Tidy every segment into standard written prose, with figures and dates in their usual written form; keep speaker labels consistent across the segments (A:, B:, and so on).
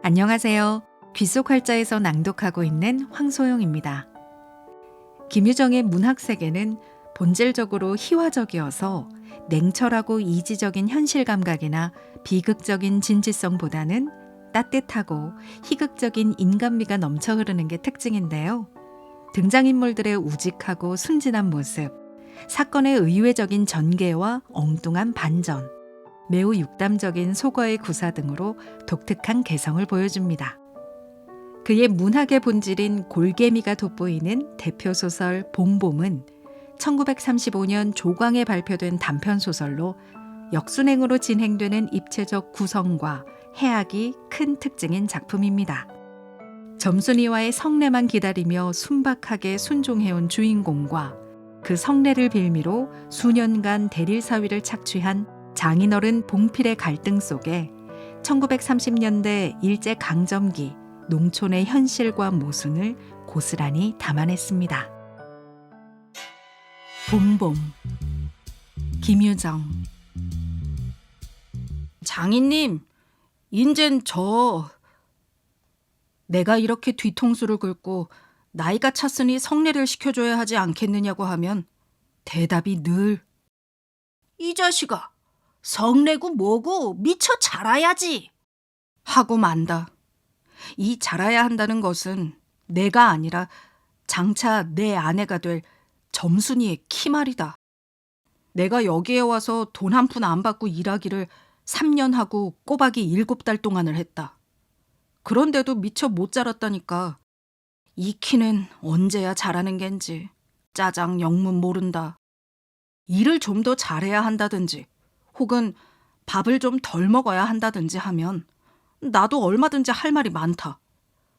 A: 안녕하세요. 귀속활자에서 낭독하고 있는 황소영입니다. 김유정의 문학세계는 본질적으로 희화적이어서 냉철하고 이지적인 현실 감각이나 비극적인 진지성보다는 따뜻하고 희극적인 인간미가 넘쳐 흐르는 게 특징인데요. 등장인물들의 우직하고 순진한 모습, 사건의 의외적인 전개와 엉뚱한 반전, 매우 육담적인 속어의 구사 등으로 독특한 개성을 보여줍니다. 그의 문학의 본질인 골개미가 돋보이는 대표소설 봄봄은 1935년 조광에 발표된 단편소설로 역순행으로 진행되는 입체적 구성과 해악이 큰 특징인 작품입니다. 점순이와의 성례만 기다리며 순박하게 순종해온 주인공과 그 성례를 빌미로 수년간 대릴사위를 착취한 장인어른 봉필의 갈등 속에 1930년대 일제강점기 농촌의 현실과 모순을 고스란히 담아냈습니다. 봄봄 김유정. 장인님, 인젠 내가 이렇게 뒤통수를 긁고 나이가 찼으니 성례를 시켜줘야 하지 않겠느냐고 하면 대답이 늘 이 자식아, 성례고 뭐고 미처 자라야지 하고 만다. 이 자라야 한다는 것은 내가 아니라 장차 내 아내가 될 점순이의 키 말이다. 내가 여기에 와서 돈 한 푼 안 받고 일하기를 3년 하고 꼬박이 7달 동안을 했다. 그런데도 미처 못 자랐다니까. 이 키는 언제야 자라는 겐지 짜장 영문 모른다. 일을 좀 더 잘해야 한다든지 혹은 밥을 좀 덜 먹어야 한다든지 하면 나도 얼마든지 할 말이 많다.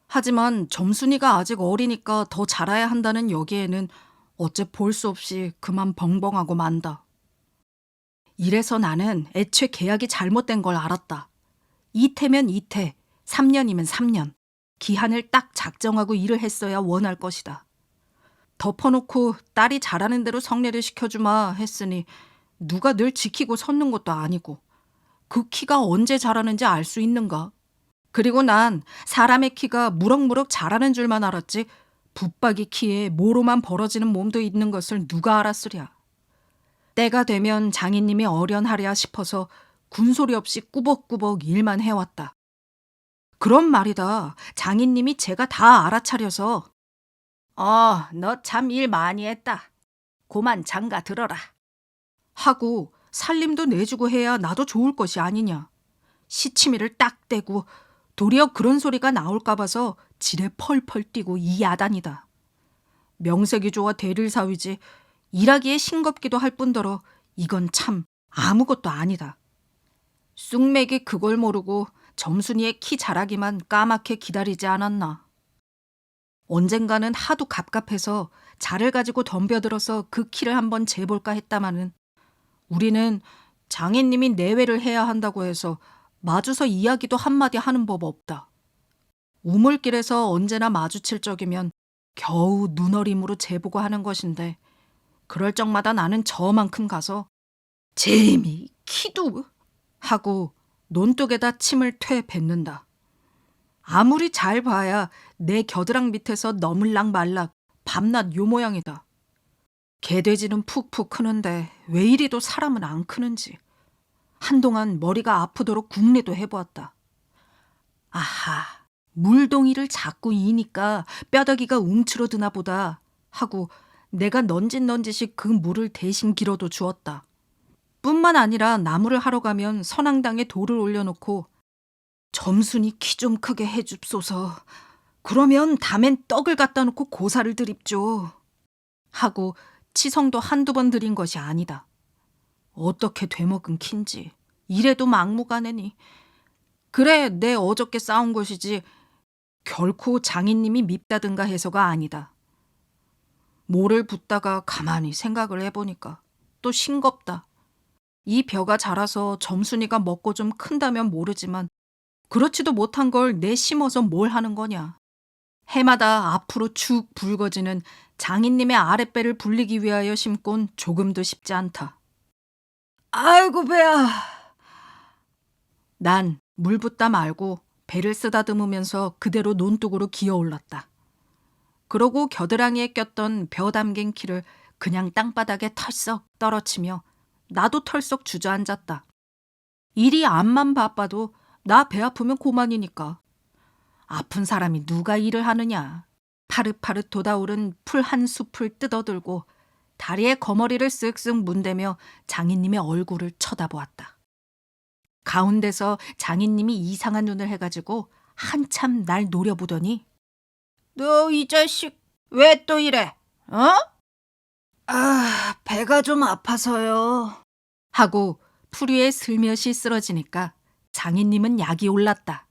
A: 하지만 점순이가 아직 어리니까 더 자라야 한다는 여기에는 어째 볼 수 없이 그만 벙벙하고 만다. 이래서 나는 애초에 계약이 잘못된 걸 알았다. 이태면 이태, 3년이면 3년. 기한을 딱 작정하고 일을 했어야 원할 것이다. 덮어놓고 딸이 잘하는 대로 성례를 시켜주마 했으니 누가 늘 지키고 섰는 것도 아니고 그 키가 언제 자라는지 알 수 있는가? 그리고 난 사람의 키가 무럭무럭 자라는 줄만 알았지 붙박이 키에 모로만 벌어지는 몸도 있는 것을 누가 알았으랴. 때가 되면 장인님이 어련하랴 싶어서 군소리 없이 꾸벅꾸벅 일만 해왔다. 그런 말이다. 장인님이 제가 다 알아차려서 너 참 일 많이 했다. 고만 장가 들어라. 하고 살림도 내주고 해야 나도 좋을 것이 아니냐. 시치미를 딱 떼고 도리어 그런 소리가 나올까 봐서 지레 펄펄 뛰고 이 야단이다. 명색이 좋아 대릴사위지 일하기에 싱겁기도 할 뿐더러 이건 참 아무것도 아니다. 쑥맥이 그걸 모르고 점순이의 키 자라기만 까맣게 기다리지 않았나. 언젠가는 하도 갑갑해서 자를 가지고 덤벼들어서 그 키를 한번 재볼까 했다마는 우리는 장인님이 내외를 해야 한다고 해서 마주서 이야기도 한마디 하는 법 없다. 우물길에서 언제나 마주칠 적이면 겨우 눈어림으로 재보고 하는 것인데 그럴 적마다 나는 저만큼 가서 재미 키도 하고 논뚝에다 침을 퇴 뱉는다. 아무리 잘 봐야 내 겨드랑 밑에서 너물락 말락 밤낮 요 모양이다. 개돼지는 푹푹 크는데 왜 이리도 사람은 안 크는지. 한동안 머리가 아프도록 궁리도 해보았다. 아하, 물동이를 자꾸 이니까 뼈다귀가 움츠러드나 보다 하고 내가 넌짓넌짓이 그 물을 대신 길어도 주었다. 뿐만 아니라 나무를 하러 가면 선앙당에 돌을 올려놓고 점순이 키 좀 크게 해줍소서. 그러면 다맨 떡을 갖다 놓고 고사를 드립죠. 하고 치성도 한두 번 드린 것이 아니다. 어떻게 되먹은 킨지 이래도 막무가내니. 그래 내 어저께 싸운 것이지 결코 장인님이 밉다든가 해서가 아니다. 모를 붓다가 가만히 생각을 해보니까 또 싱겁다. 이 벼가 자라서 점순이가 먹고 좀 큰다면 모르지만 그렇지도 못한 걸 내 심어서 뭘 하는 거냐. 해마다 앞으로 축 붉어지는 장인님의 아랫배를 불리기 위하여 심곤 조금도 쉽지 않다. 아이고 배야. 난 물 붓다 말고 배를 쓰다듬으면서 그대로 논둑으로 기어올랐다. 그러고 겨드랑이에 꼈던 벼 담긴 키를 그냥 땅바닥에 털썩 떨어치며 나도 털썩 주저앉았다. 일이 암만 바빠도 나 배 아프면 고만이니까. 아픈 사람이 누가 일을 하느냐. 파릇파릇 돋아오른 풀 한 숲을 뜯어들고 다리에 거머리를 쓱쓱 문대며 장인님의 얼굴을 쳐다보았다. 가운데서 장인님이 이상한 눈을 해가지고 한참 날 노려보더니 너 이 자식 왜 또 이래? 어? 아, 배가 좀 아파서요. 하고 풀 위에 슬며시 쓰러지니까 장인님은 약이 올랐다.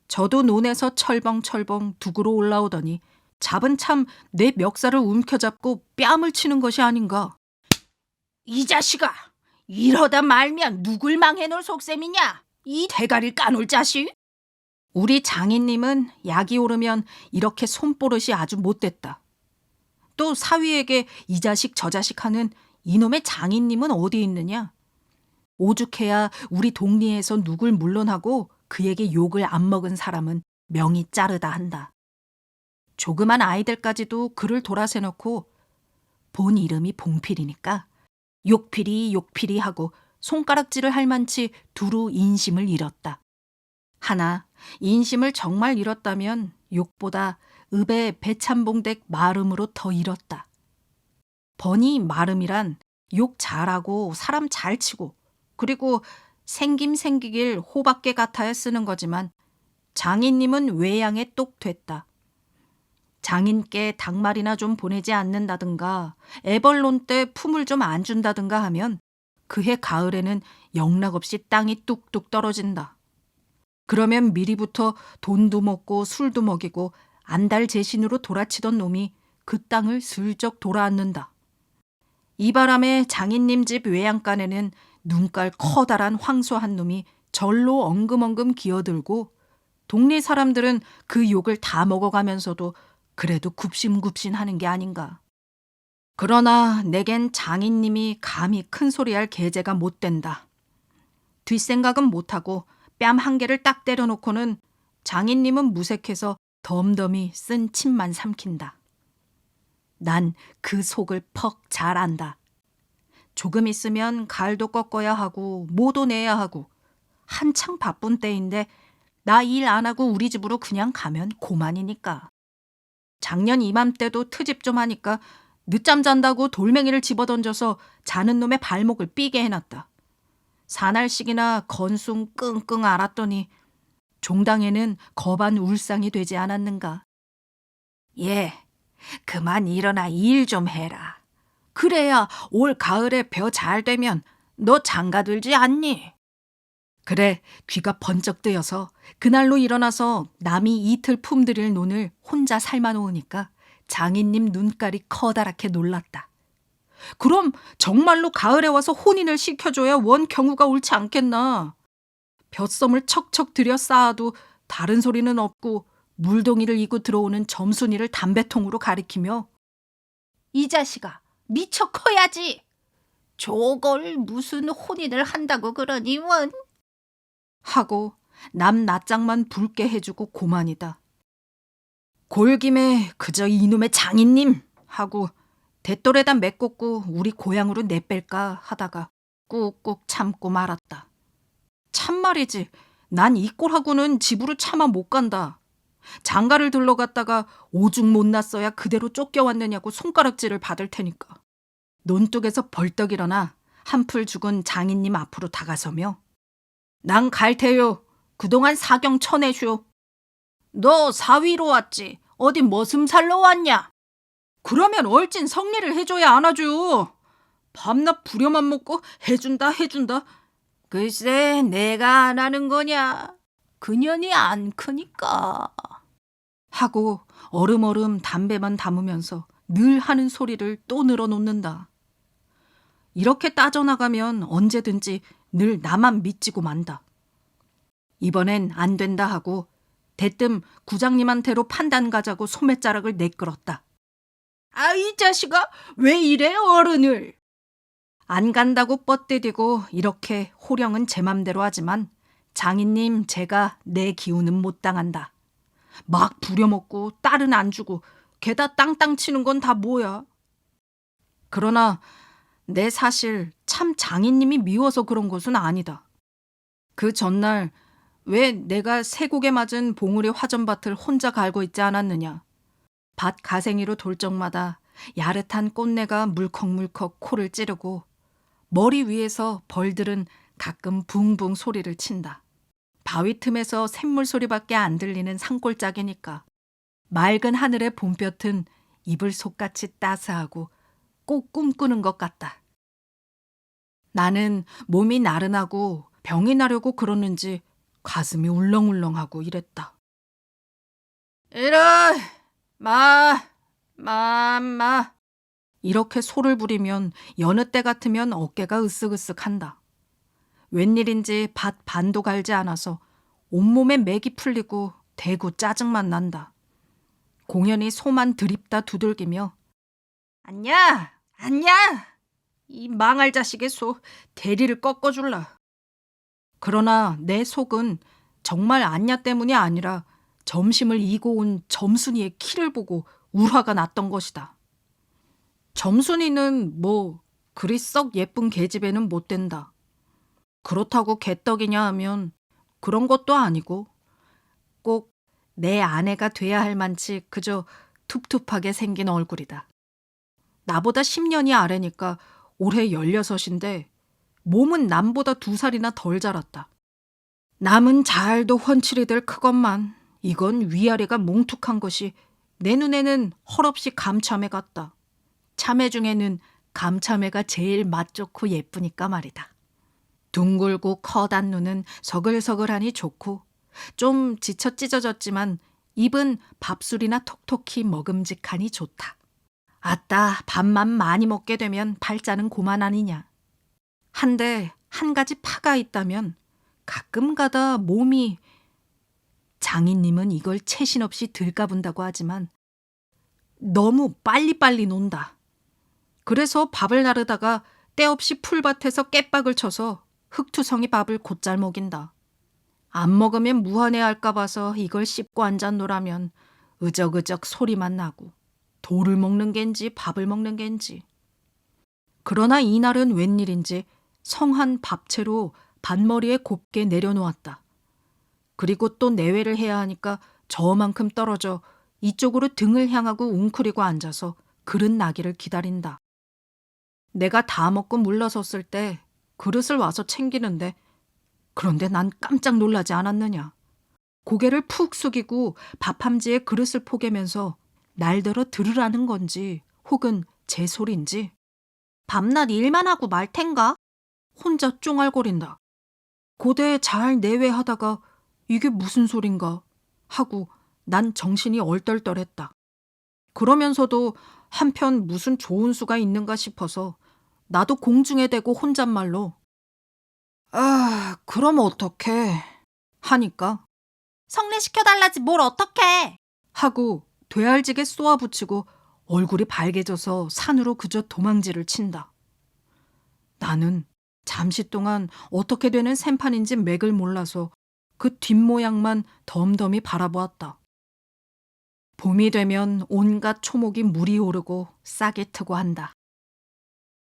A: 저도 논에서 철벙철벙 둑으로 올라오더니 잡은 참 내 멱살을 움켜잡고 뺨을 치는 것이 아닌가. 이 자식아! 이러다 말면 누굴 망해놓을 속셈이냐? 이 대가리를 까놓을 자식! 우리 장인님은 약이 오르면 이렇게 손버릇이 아주 못됐다. 또 사위에게 이 자식 저 자식 하는 이놈의 장인님은 어디 있느냐? 오죽해야 우리 동리에서 누굴 물론하고 그에게 욕을 안 먹은 사람은 명이 짜르다 한다. 조그만 아이들까지도 그를 돌아세놓고 본 이름이 봉필이니까 욕필이 하고 손가락질을 할 만치 두루 인심을 잃었다. 하나 인심을 정말 잃었다면 욕보다 읍의 배참봉댁 마름으로 더 잃었다. 번이 마름이란 욕 잘하고 사람 잘 치고 그리고 생김생기길 호밖에 같아야 쓰는 거지만 장인님은 외양에 똑 됐다. 장인께 닭말이나 좀 보내지 않는다든가 애벌론 때 품을 좀 안 준다든가 하면 그해 가을에는 영락없이 땅이 뚝뚝 떨어진다. 그러면 미리부터 돈도 먹고 술도 먹이고 안달 제신으로 돌아치던 놈이 그 땅을 슬쩍 돌아앉는다. 이 바람에 장인님 집 외양간에는 눈깔 커다란 황소한 놈이 절로 엉금엉금 기어들고 동네 사람들은 그 욕을 다 먹어가면서도 그래도 굽신굽신하는 게 아닌가. 그러나 내겐 장인님이 감히 큰소리할 계제가 못 된다. 뒷생각은 못하고 뺨 한 개를 딱 때려놓고는 장인님은 무색해서 덤덤히 쓴 침만 삼킨다. 난 그 속을 퍽 잘 안다. 조금 있으면 갈도 꺾어야 하고 모도 내야 하고 한창 바쁜 때인데 나 일 안 하고 우리 집으로 그냥 가면 고만이니까. 작년 이맘때도 트집 좀 하니까 늦잠 잔다고 돌멩이를 집어던져서 자는 놈의 발목을 삐게 해놨다. 사날씩이나 건숭 끙끙 앓았더니 종당에는 거반 울상이 되지 않았는가. 예, 그만 일어나 일 좀 해라. 그래야 올 가을에 벼 잘 되면 너 장가들지 않니? 그래, 귀가 번쩍 뜨여서 그날로 일어나서 남이 이틀 품들일 논을 혼자 삶아놓으니까 장인님 눈깔이 커다랗게 놀랐다. 그럼 정말로 가을에 와서 혼인을 시켜줘야 원 경우가 옳지 않겠나. 벼썸을 척척 들여 쌓아도 다른 소리는 없고 물동이를 이고 들어오는 점순이를 담배통으로 가리키며 이 자식아 미쳐 커야지. 저걸 무슨 혼인을 한다고 그러니 원. 하고 남 낯장만 붉게 해주고 고만이다. 골김에 그저 이놈의 장인님 하고 대돌에다 메꽂고 우리 고향으로 내뺄까 하다가 꾹꾹 참고 말았다. 참말이지 난 이 꼴하고는 집으로 차마 못 간다. 장가를 들러갔다가 오죽 못났어야 그대로 쫓겨왔느냐고 손가락질을 받을 테니까. 논둑에서 벌떡 일어나 한풀 죽은 장인님 앞으로 다가서며 난 갈 테요. 그동안 사경 쳐내쇼. 너 사위로 왔지. 어디 머슴살러 왔냐? 그러면 얼찐 성례를 해줘야 안 하죠. 밤낮 부려만 먹고 해준다. 글쎄 내가 안 하는 거냐. 그년이 안 크니까. 하고 얼음얼음 담배만 담으면서 늘 하는 소리를 또 늘어놓는다. 이렇게 따져나가면 언제든지 늘 나만 믿지고 만다. 이번엔 안 된다 하고 대뜸 구장님한테로 판단 가자고 소매자락을 내끌었다. 아, 이 자식아 왜 이래 어른을. 안 간다고 뻗대대고 이렇게 호령은 제 맘대로 하지만 장인님 제가 내 기운은 못 당한다. 막 부려먹고 딸은 안 주고 게다 땅땅 치는 건 다 뭐야. 그러나 내 사실 참 장인님이 미워서 그런 것은 아니다. 그 전날 왜 내가 쇠고개 맞은 봉우리 화전밭을 혼자 갈고 있지 않았느냐. 밭 가생이로 돌 적마다 야릇한 꽃내가 물컥물컥 코를 찌르고 머리 위에서 벌들은 가끔 붕붕 소리를 친다. 바위 틈에서 샘물 소리밖에 안 들리는 산골짜기니까 맑은 하늘의 봄볕은 이불 속같이 따스하고 꼭 꿈꾸는 것 같다. 나는 몸이 나른하고 병이 나려고 그러는지 가슴이 울렁울렁하고 이랬다. 이런 마 이렇게 소를 부리면 여느 때 같으면 어깨가 으쓱으쓱한다. 웬일인지 밭 반도 갈지 않아서 온몸에 맥이 풀리고 대구 짜증만 난다. 공연히 소만 드립다 두들기며 안냐 이 망할 자식의 소 대리를 꺾어줄라. 그러나 내 속은 정말 안냐 때문이 아니라 점심을 이고 온 점순이의 키를 보고 울화가 났던 것이다. 점순이는 뭐 그리 썩 예쁜 계집애는 못 된다. 그렇다고 개떡이냐 하면 그런 것도 아니고 꼭 내 아내가 돼야 할 만치 그저 툭툭하게 생긴 얼굴이다. 나보다 10년이 아래니까 올해 16인데 몸은 남보다 2살이나 덜 자랐다. 남은 잘도 훤칠이들 크건만 이건 위아래가 몽툭한 것이 내 눈에는 헐없이 감참해 같다. 참외 중에는 감참외가 제일 맛 좋고 예쁘니까 말이다. 둥글고 커단 눈은 서글서글하니 좋고 좀 지쳐 찢어졌지만 입은 밥술이나 톡톡히 먹음직하니 좋다. 아따, 밥만 많이 먹게 되면 팔자는 고만 아니냐. 한데 한 가지 파가 있다면 가끔 가다 몸이 장인님은 이걸 채신 없이 들까분다고 하지만 너무 빨리빨리 논다. 그래서 밥을 나르다가 때없이 풀밭에서 깨박을 쳐서 흙투성이 밥을 곧잘 먹인다. 안 먹으면 무한해할까 봐서 이걸 씹고 앉았노라면 으적으적 소리만 나고 돌을 먹는 겐지 밥을 먹는 겐지. 그러나 이날은 웬일인지 성한 밥채로 반머리에 곱게 내려놓았다. 그리고 또 내외를 해야 하니까 저만큼 떨어져 이쪽으로 등을 향하고 웅크리고 앉아서 그릇 나기를 기다린다. 내가 다 먹고 물러섰을 때 그릇을 와서 챙기는데 그런데 난 깜짝 놀라지 않았느냐. 고개를 푹 숙이고 밥함지에 그릇을 포개면서 날더러 들으라는 건지 혹은 제 소린지 밤낮 일만 하고 말 텐가? 혼자 쫑알거린다. 고대 잘 내외하다가 이게 무슨 소린가 하고 난 정신이 얼떨떨했다. 그러면서도 한편 무슨 좋은 수가 있는가 싶어서 나도 공중에 대고 혼잣말로 그럼 어떡해 하니까 성례시켜달라지 뭘 어떡해 하고 되알지게 쏘아붙이고 얼굴이 발개져서 산으로 그저 도망질을 친다. 나는 잠시 동안 어떻게 되는 셈판인지 맥을 몰라서 그 뒷모양만 덤덤히 바라보았다. 봄이 되면 온갖 초목이 물이 오르고 싹이 트고 한다.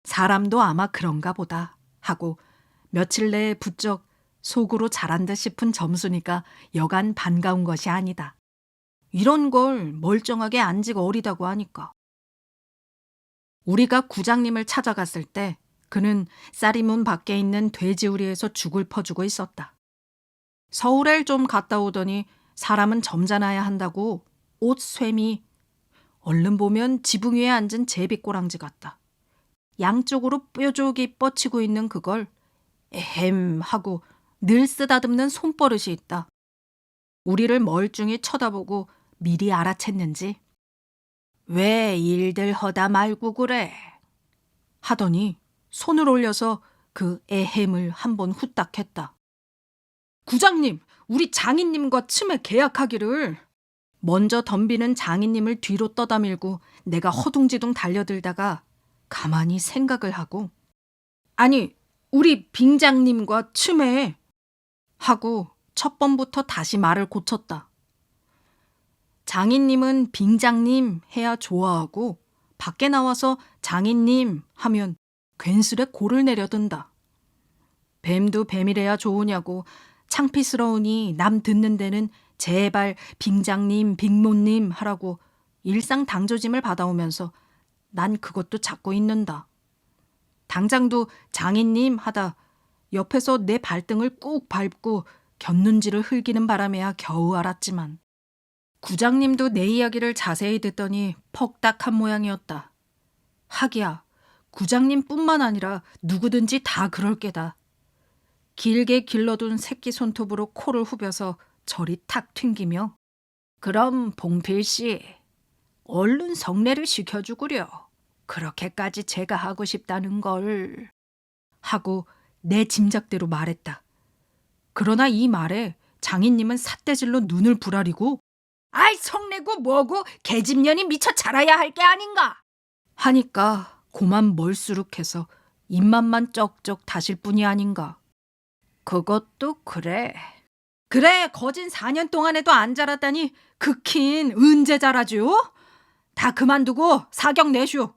A: 사람도 아마 그런가 보다 하고 며칠 내에 부쩍 속으로 잘한 듯 싶은 점순이가 여간 반가운 것이 아니다. 이런 걸 멀쩡하게 안직 어리다고 하니까. 우리가 구장님을 찾아갔을 때 그는 쌀이문 밖에 있는 돼지우리에서 죽을 퍼주고 있었다. 서울에 좀 갔다 오더니 사람은 점잖아야 한다고 옷 쇠미 얼른 보면 지붕 위에 앉은 제비꼬랑지 같다. 양쪽으로 뾰족이 뻗치고 있는 그걸 에헴 하고 늘 쓰다듬는 손버릇이 있다. 우리를 멀뚱히 쳐다보고 미리 알아챘는지 왜 일들 허다 말고 그래 하더니 손을 올려서 그 에헴을 한번 후딱 했다. 구장님, 우리 장인님과 춤에 계약하기를. 먼저 덤비는 장인님을 뒤로 떠다밀고 내가 허둥지둥 달려들다가 가만히 생각을 하고 아니, 우리 빙장님과 춤에 하고 첫 번부터 다시 말을 고쳤다. 장인님은 빙장님 해야 좋아하고 밖에 나와서 장인님 하면 괜스레 골을 내려든다. 뱀도 뱀이래야 좋으냐고 창피스러우니 남 듣는 데는 제발 빙장님, 빙모님 하라고 일상 당조짐을 받아오면서 난 그것도 찾고 있는다. 당장도 장인님 하다 옆에서 내 발등을 꾹 밟고 곁눈질을 흘기는 바람에야 겨우 알았지만 구장님도 내 이야기를 자세히 듣더니 퍽딱한 모양이었다. 하기야 구장님뿐만 아니라 누구든지 다 그럴 게다. 길게 길러둔 새끼 손톱으로 코를 후벼서 저리 탁 튕기며 그럼 봉필씨 얼른 성례를 시켜주구려. 그렇게까지 제가 하고 싶다는 걸 하고 내 짐작대로 말했다. 그러나 이 말에 장인님은 삿대질로 눈을 부라리고 아이 성내고 뭐고 계집년이 미쳐 자라야 할 게 아닌가 하니까 고만 멀수룩해서 입맛만 쩍쩍 다실 뿐이 아닌가. 그것도 그래. 그래 거진 4년 동안에도 안 자랐다니 그킨 언제 자라죠? 다 그만두고 사격 내슈.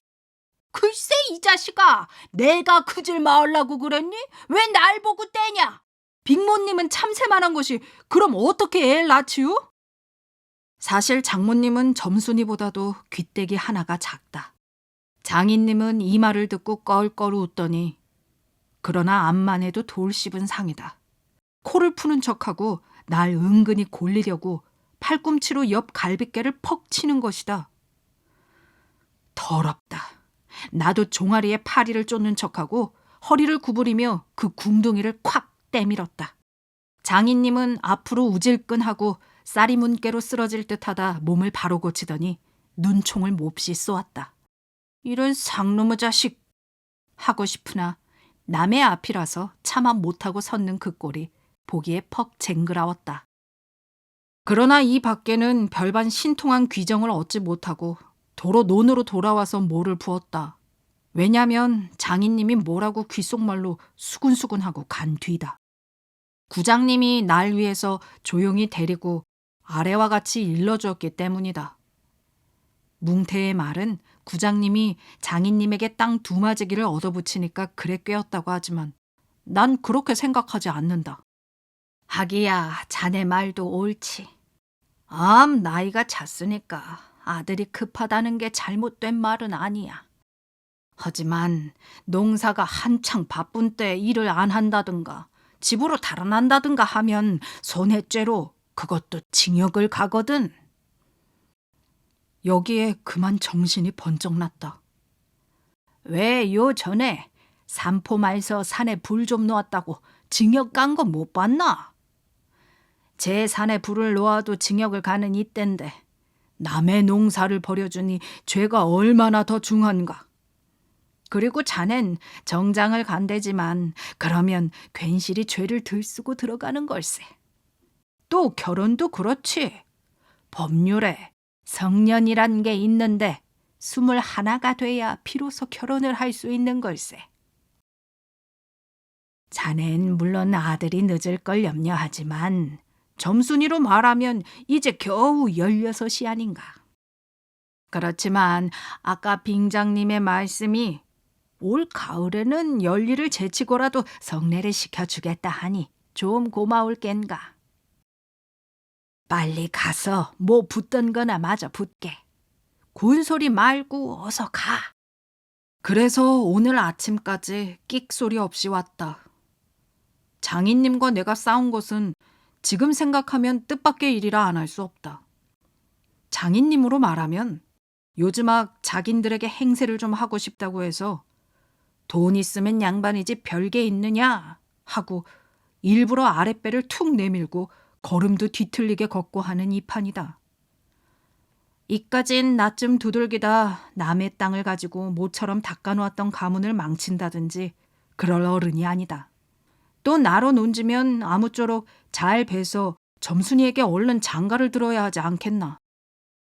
A: 글쎄 이 자식아 내가 그질 마을라고 그랬니? 왜 날 보고 떼냐? 빅모님은 참새만한 것이 그럼 어떻게 애를 낳지요? 사실 장모님은 점순이보다도 귀때기 하나가 작다. 장인님은 이 말을 듣고 껄껄 웃더니 그러나 암만 해도 돌 씹은 상이다. 코를 푸는 척하고 날 은근히 골리려고 팔꿈치로 옆 갈비뼈를 퍽 치는 것이다. 더럽다. 나도 종아리에 파리를 쫓는 척하고 허리를 구부리며 그 궁둥이를 콱 때밀었다. 장인님은 앞으로 우질끈하고 쌀이 문깨로 쓰러질 듯하다 몸을 바로 고치더니 눈총을 몹시 쏘았다. 이런 상놈의 자식 하고 싶으나 남의 앞이라서 차마 못하고 섰는 그 꼴이 보기에 퍽 쟁그라웠다. 그러나 이 밖에는 별반 신통한 귀정을 얻지 못하고 도로 논으로 돌아와서 모를 부었다. 왜냐면 장인님이 뭐라고 귓속말로 수군수군하고 간 뒤다. 구장님이 날 위해서 조용히 데리고 아래와 같이 일러주었기 때문이다. 뭉태의 말은 구장님이 장인님에게 땅 두마지기를 얻어붙이니까 그래 꿰었다고 하지만 난 그렇게 생각하지 않는다. 하기야 자네 말도 옳지. 나이가 찼으니까 아들이 급하다는 게 잘못된 말은 아니야. 하지만 농사가 한창 바쁜 때 일을 안 한다든가 집으로 달아난다든가 하면 손해죄로 그것도 징역을 가거든. 여기에 그만 정신이 번쩍 났다. 왜 요 전에 산포마에서 산에 불 좀 놓았다고 징역 간 거 못 봤나? 제 산에 불을 놓아도 징역을 가는 이때인데 남의 농사를 버려주니 죄가 얼마나 더 중한가. 그리고 자넨 정장을 간대지만 그러면 괜시리 죄를 들쓰고 들어가는 걸세. 또 결혼도 그렇지. 법률에 성년이란 게 있는데 21가 돼야 비로소 결혼을 할 수 있는 걸세. 자넨 물론 아들이 늦을 걸 염려하지만 점순이로 말하면 이제 겨우 16이 아닌가. 그렇지만 아까 빙장님의 말씀이 올 가을에는 열일을 제치고라도 성례를 시켜주겠다 하니 좀 고마울 겐가. 빨리 가서 뭐 붙던 거나 마저 붙게. 군소리 말고 어서 가. 그래서 오늘 아침까지 끽소리 없이 왔다. 장인님과 내가 싸운 것은 지금 생각하면 뜻밖의 일이라 안 할 수 없다. 장인님으로 말하면 요즘악 자긴들에게 행세를 좀 하고 싶다고 해서 돈 있으면 양반이지 별게 있느냐 하고 일부러 아랫배를 툭 내밀고 걸음도 뒤틀리게 걷고 하는 이 판이다. 이까진 나쯤 두들기다 남의 땅을 가지고 모처럼 닦아놓았던 가문을 망친다든지 그럴 어른이 아니다. 또 나로 논지면 아무쪼록 잘 배서 점순이에게 얼른 장가를 들어야 하지 않겠나.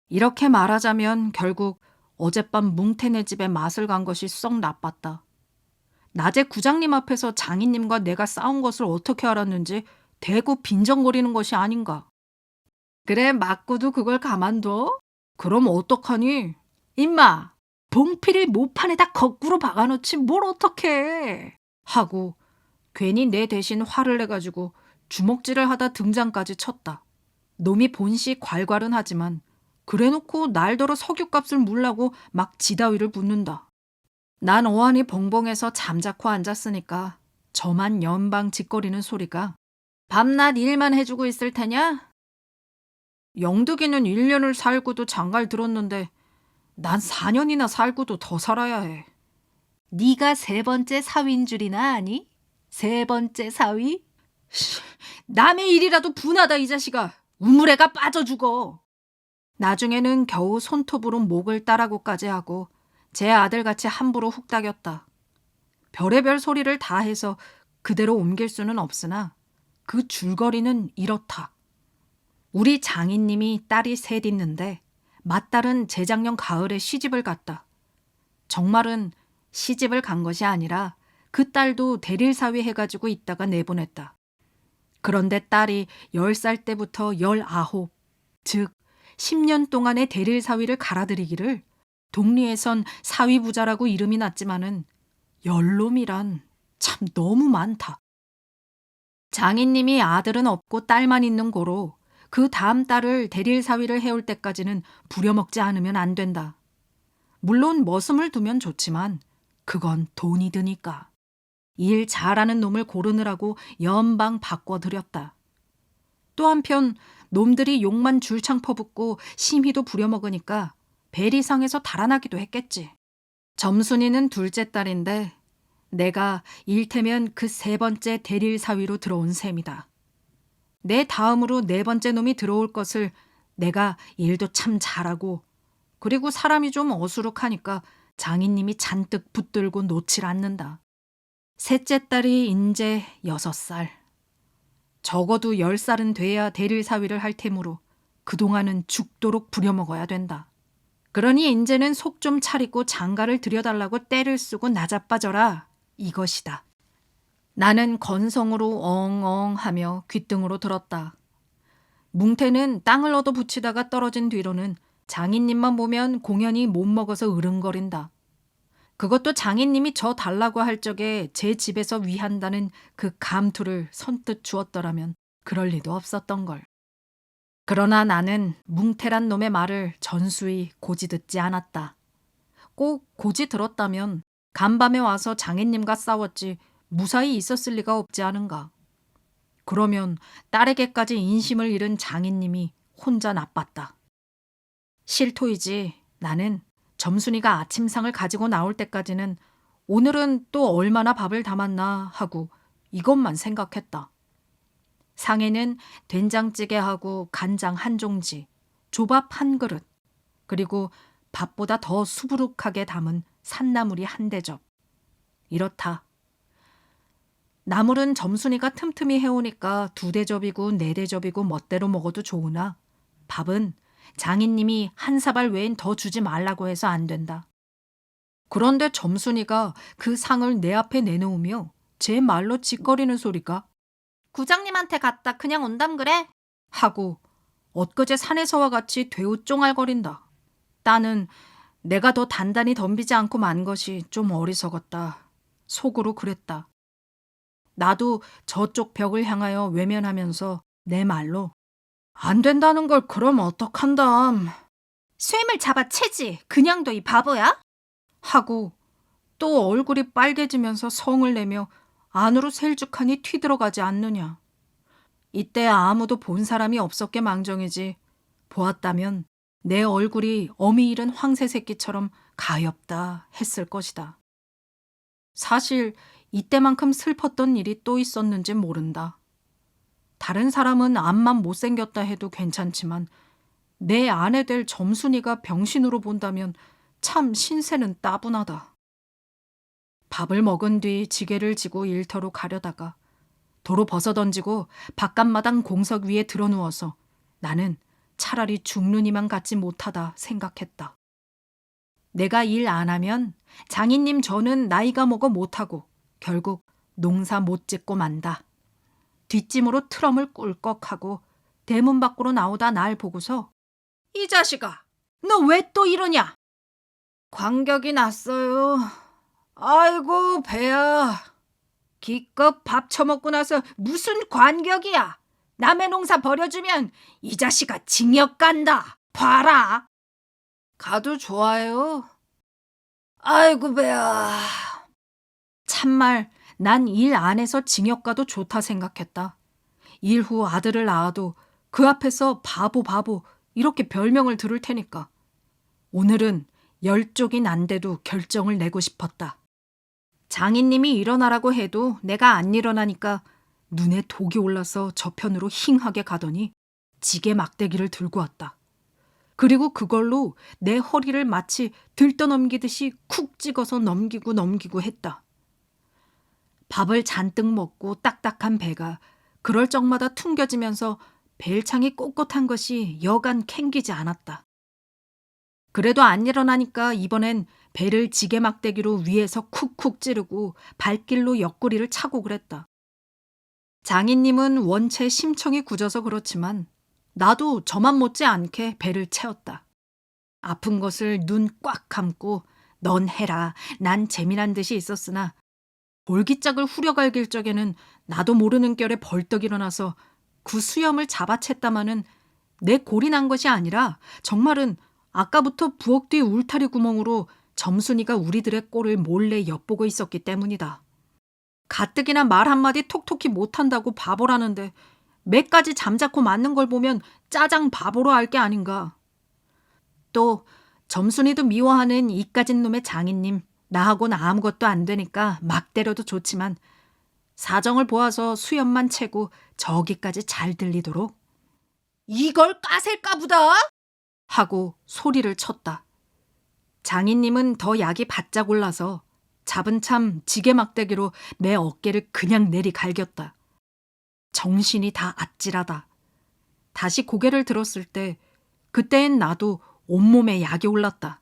A: 이렇게 말하자면 결국 어젯밤 뭉태네 집에 맛을 간 것이 썩 나빴다. 낮에 구장님 앞에서 장인님과 내가 싸운 것을 어떻게 알았는지 대고 빈정거리는 것이 아닌가. 그래, 맞고도 그걸 가만둬? 그럼 어떡하니? 임마, 봉필이 모판에다 거꾸로 박아놓지 뭘 어떡해. 하고 괜히 내 대신 화를 내가지고 주먹질을 하다 등장까지 쳤다. 놈이 본시 괄괄은 하지만 그래놓고 날더러 석유값을 물라고 막 지다위를 붓는다. 난 어안이 벙벙해서 잠자코 앉았으니까 저만 연방 짓거리는 소리가 밤낮 일만 해주고 있을 테냐? 영득이는 1년을 살고도 장가를 들었는데 난 4년이나 살고도 더 살아야 해. 네가 세 번째 사위인 줄이나 아니? 세 번째 사위? 남의 일이라도 분하다 이 자식아. 우물애가 빠져 죽어. 나중에는 겨우 손톱으로 목을 따라고까지 하고 제 아들같이 함부로 훅닥였다. 별의별 소리를 다 해서 그대로 옮길 수는 없으나 그 줄거리는 이렇다. 우리 장인님이 딸이 셋 있는데 맏딸은 재작년 가을에 시집을 갔다. 정말은 시집을 간 것이 아니라 그 딸도 대릴사위 해가지고 있다가 내보냈다. 그런데 딸이 10살 때부터 19, 즉 10년 동안의 대릴사위를 갈아들이기를 동리에선 사위부자라고 이름이 났지만은 열놈이란 참 너무 많다. 장인님이 아들은 없고 딸만 있는 고로 그 다음 딸을 대릴사위를 해올 때까지는 부려먹지 않으면 안 된다. 물론 머슴을 두면 좋지만 그건 돈이 드니까. 일 잘하는 놈을 고르느라고 연방 바꿔들였다. 또 한편 놈들이 욕만 줄창 퍼붓고 심히도 부려먹으니까 배리상에서 달아나기도 했겠지. 점순이는 둘째 딸인데 내가 일테면 그 세 번째 대릴사위로 들어온 셈이다. 내 다음으로 네 번째 놈이 들어올 것을 내가 일도 참 잘하고 그리고 사람이 좀 어수룩하니까 장인님이 잔뜩 붙들고 놓질 않는다. 셋째 딸이 인제 6살. 적어도 10살은 돼야 대릴사위를 할 테므로 그동안은 죽도록 부려먹어야 된다. 그러니 인제는 속 좀 차리고 장가를 들여달라고 떼를 쓰고 나자빠져라 이것이다. 나는 건성으로 엉엉하며 귓등으로 들었다. 뭉태는 땅을 얻어 붙이다가 떨어진 뒤로는 장인님만 보면 공연히 못 먹어서 으릉거린다. 그것도 장인님이 저 달라고 할 적에 제 집에서 위한다는 그 감투를 선뜻 주었더라면 그럴 리도 없었던걸. 그러나 나는 뭉태란 놈의 말을 전수히 고지 듣지 않았다. 꼭 고지 들었다면 간밤에 와서 장인님과 싸웠지 무사히 있었을 리가 없지 않은가. 그러면 딸에게까지 인심을 잃은 장인님이 혼자 나빴다. 실토이지 나는 점순이가 아침상을 가지고 나올 때까지는 오늘은 또 얼마나 밥을 담았나 하고 이것만 생각했다. 상에는 된장찌개하고 간장 한 종지, 조밥 한 그릇, 그리고 밥보다 더 수부룩하게 담은 산나물이 한 대접. 이렇다. 나물은 점순이가 틈틈이 해오니까 2대접이고 4대접이고 멋대로 먹어도 좋으나 밥은 장인님이 한 사발 외엔 더 주지 말라고 해서 안 된다. 그런데 점순이가 그 상을 내 앞에 내놓으며 제 말로 짓거리는 소리가 구장님한테 갔다 그냥 온담 그래? 하고 엊그제 산에서와 같이 되우 쫑알거린다. 따는 내가 더 단단히 덤비지 않고 만 것이 좀 어리석었다. 속으로 그랬다. 나도 저쪽 벽을 향하여 외면하면서 내 말로 안 된다는 걸 그럼 어떡한담. 쇠임을 잡아 채지. 그냥 둬 이 바보야? 하고 또 얼굴이 빨개지면서 성을 내며 안으로 셀죽하니 튀들어가지 않느냐. 이때 아무도 본 사람이 없었게 망정이지 보았다면 내 얼굴이 어미 잃은 황새 새끼처럼 가엾다 했을 것이다. 사실 이때만큼 슬펐던 일이 또 있었는지 모른다. 다른 사람은 앞만 못생겼다 해도 괜찮지만 내 아내 될 점순이가 병신으로 본다면 참 신세는 따분하다. 밥을 먹은 뒤 지게를 지고 일터로 가려다가 도로 벗어던지고 바깥마당 공석 위에 드러누워서 나는 차라리 죽느니만 같지 못하다 생각했다. 내가 일 안 하면 장인님 저는 나이가 먹어 못하고 결국 농사 못 짓고 만다. 뒷짐으로 트럼을 꿀꺽하고 대문 밖으로 나오다 날 보고서 이 자식아, 너 왜 또 이러냐? 관격이 났어요. 아이고 배야. 기껏 밥 처먹고 나서 무슨 관격이야. 남의 농사 버려주면 이 자식아 징역 간다. 봐라. 가도 좋아요. 아이고 배야. 참말 난 일 안 해서 징역 가도 좋다 생각했다. 일 후 아들을 낳아도 그 앞에서 바보 바보 이렇게 별명을 들을 테니까. 오늘은 열쪽이 난데도 결정을 내고 싶었다. 장인님이 일어나라고 해도 내가 안 일어나니까 눈에 독이 올라서 저편으로 힝하게 가더니 지게 막대기를 들고 왔다. 그리고 그걸로 내 허리를 마치 들떠넘기듯이 쿡 찍어서 넘기고 했다. 밥을 잔뜩 먹고 딱딱한 배가 그럴 적마다 퉁겨지면서 벨창이 꼿꼿한 것이 여간 캥기지 않았다. 그래도 안 일어나니까 이번엔 배를 지게 막대기로 위에서 쿡쿡 찌르고 발길로 옆구리를 차고 그랬다. 장인님은 원체 심청이 굳어서 그렇지만 나도 저만 못지않게 배를 채웠다. 아픈 것을 눈 꽉 감고 넌 해라, 난 재미난 듯이 있었으나 볼기짝을 후려갈길 적에는 나도 모르는 결에 벌떡 일어나서 그 수염을 잡아챘다마는 내 골이 난 것이 아니라 정말은 아까부터 부엌 뒤 울타리 구멍으로 점순이가 우리들의 꼴을 몰래 엿보고 있었기 때문이다. 가뜩이나 말 한마디 톡톡히 못한다고 바보라는데 매까지 잠자코 맞는 걸 보면 짜장 바보로 알 게 아닌가. 또 점순이도 미워하는 이까진 놈의 장인님, 나하고는 아무것도 안 되니까 막 때려도 좋지만 사정을 보아서 수염만 채고 저기까지 잘 들리도록 이걸 까셀까 보다 하고 소리를 쳤다. 장인님은 더 약이 바짝 올라서 잡은 참 지게 막대기로 내 어깨를 그냥 내리갈겼다. 정신이 다 아찔하다. 다시 고개를 들었을 때 그때엔 나도 온몸에 약이 올랐다.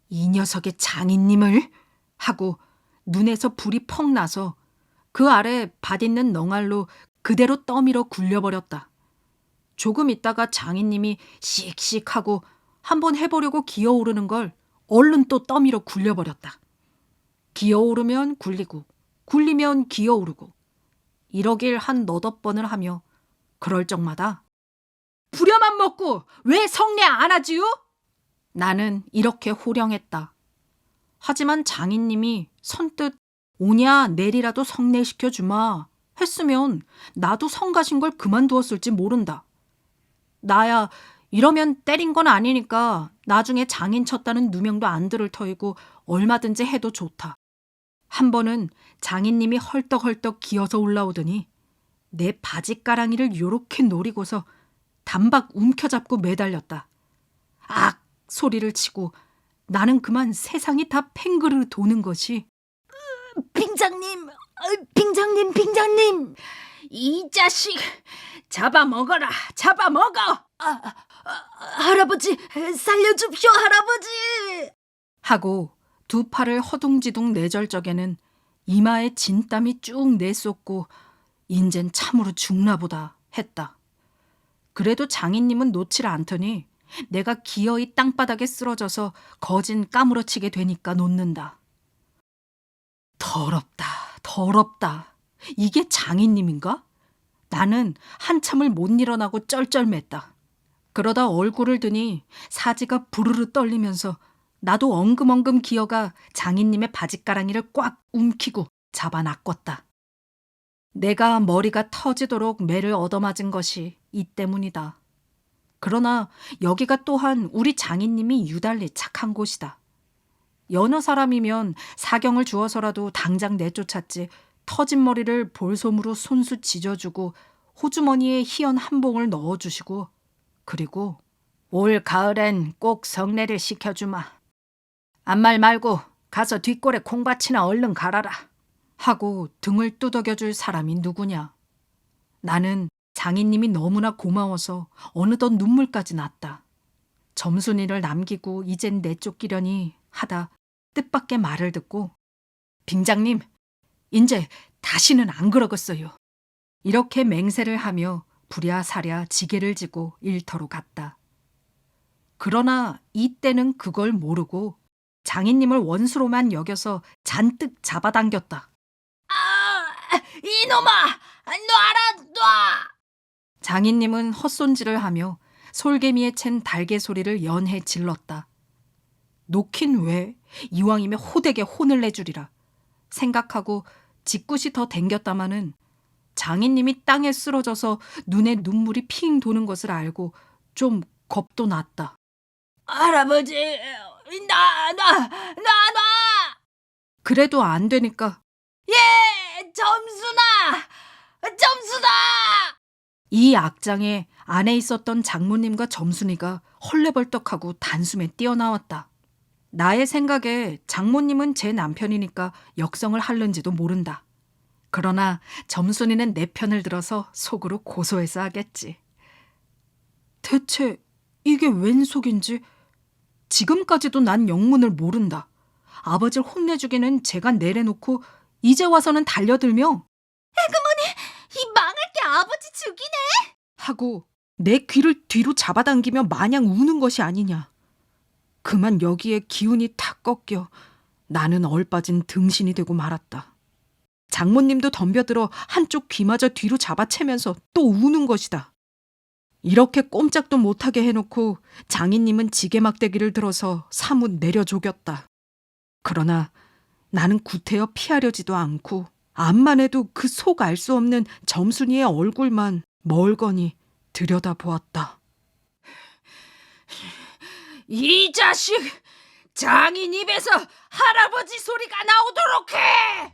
A: 이 녀석의 장인님을 하고 눈에서 불이 퍽 나서 그 아래 밭있는 넝알로 그대로 떠밀어 굴려버렸다. 조금 있다가 장인님이 씩씩하고 한번 해보려고 기어오르는 걸 얼른 또 떠밀어 굴려버렸다. 기어오르면 굴리고 굴리면 기어오르고 이러길 한 너댓 번을 하며 그럴 적마다 부려만 먹고 왜 성례 안 하지요? 나는 이렇게 호령했다. 하지만 장인님이 선뜻 오냐 내리라도 성례시켜주마 했으면 나도 성가신 걸 그만두었을지 모른다. 나야 이러면 때린 건 아니니까 나중에 장인 쳤다는 누명도 안 들을 터이고 얼마든지 해도 좋다. 한 번은 장인님이 헐떡헐떡 기어서 올라오더니 내 바지가랑이를 요렇게 노리고서 단박 움켜잡고 매달렸다. 악! 소리를 치고 나는 그만 세상이 다 팽그르 도는 것이 빙장님! 빙장님! 이 자식! 잡아먹어라! 잡아먹어! 할아버지! 살려줍쇼 할아버지! 하고 두 팔을 허둥지둥 내절 적에는 이마에 진땀이 쭉 내쏟고 인젠 참으로 죽나보다 했다. 그래도 장인님은 놓질 않더니 내가 기어이 땅바닥에 쓰러져서 거진 까무러치게 되니까 놓는다. 더럽다. 이게 장인님인가? 나는 한참을 못 일어나고 쩔쩔맸다. 그러다 얼굴을 드니 사지가 부르르 떨리면서 나도 엉금엉금 기어가 장인님의 바지가랑이를 꽉 움키고 잡아낚었다. 내가 머리가 터지도록 매를 얻어맞은 것이 이 때문이다. 그러나 여기가 또한 우리 장인님이 유달리 착한 곳이다. 여느 사람이면 사경을 주어서라도 당장 내쫓았지 터진 머리를 볼솜으로 손수 지져주고 호주머니에 희연 한 봉을 넣어주시고 그리고 올 가을엔 꼭 성례를 시켜주마. 암말 말고 가서 뒷골에 콩밭이나 얼른 갈아라 하고 등을 두덕여줄 사람이 누구냐. 나는 장인님이 너무나 고마워서 어느덧 눈물까지 났다. 점순이를 남기고 이젠 내쫓기려니 하다 뜻밖의 말을 듣고 빙장님, 인제 다시는 안 그러겠어요. 이렇게 맹세를 하며 부랴사랴 지게를 지고 일터로 갔다. 그러나 이때는 그걸 모르고 장인님을 원수로만 여겨서 잔뜩 잡아당겼다. 아, 이놈아! 놔라, 놔! 장인님은 헛손질을 하며 솔개미에 챈 달개 소리를 연해 질렀다. 놓긴 왜 이왕이면 호되게 혼을 내주리라 생각하고 짓궂이 더 댕겼다마는 장인님이 땅에 쓰러져서 눈에 눈물이 핑 도는 것을 알고 좀 겁도 났다. 할아버지, 놔! 그래도 안 되니까 예, 점순아! 이 악장에 안에 있었던 장모님과 점순이가 헐레벌떡하고 단숨에 뛰어나왔다. 나의 생각에 장모님은 제 남편이니까 역성을 하는지도 모른다. 그러나 점순이는 내 편을 들어서 속으로 고소해서 하겠지. 대체 이게 웬 속인지 지금까지도 난 영문을 모른다. 아버지를 혼내주기는 제가 내려놓고 이제 와서는 달려들며
B: 이 망할 게 아버지 죽이네.
A: 하고 내 귀를 뒤로 잡아당기며 마냥 우는 것이 아니냐. 그만 여기에 기운이 탁 꺾여 나는 얼빠진 등신이 되고 말았다. 장모님도 덤벼들어 한쪽 귀마저 뒤로 잡아채면서 또 우는 것이다. 이렇게 꼼짝도 못하게 해놓고 장인님은 지게막대기를 들어서 사뭇 내려조겼다. 그러나 나는 구태여 피하려지도 않고 암만 해도 그 속 알 수 없는 점순이의 얼굴만 멀거니 들여다보았다. 이 자식! 장인 입에서 할아버지 소리가 나오도록 해!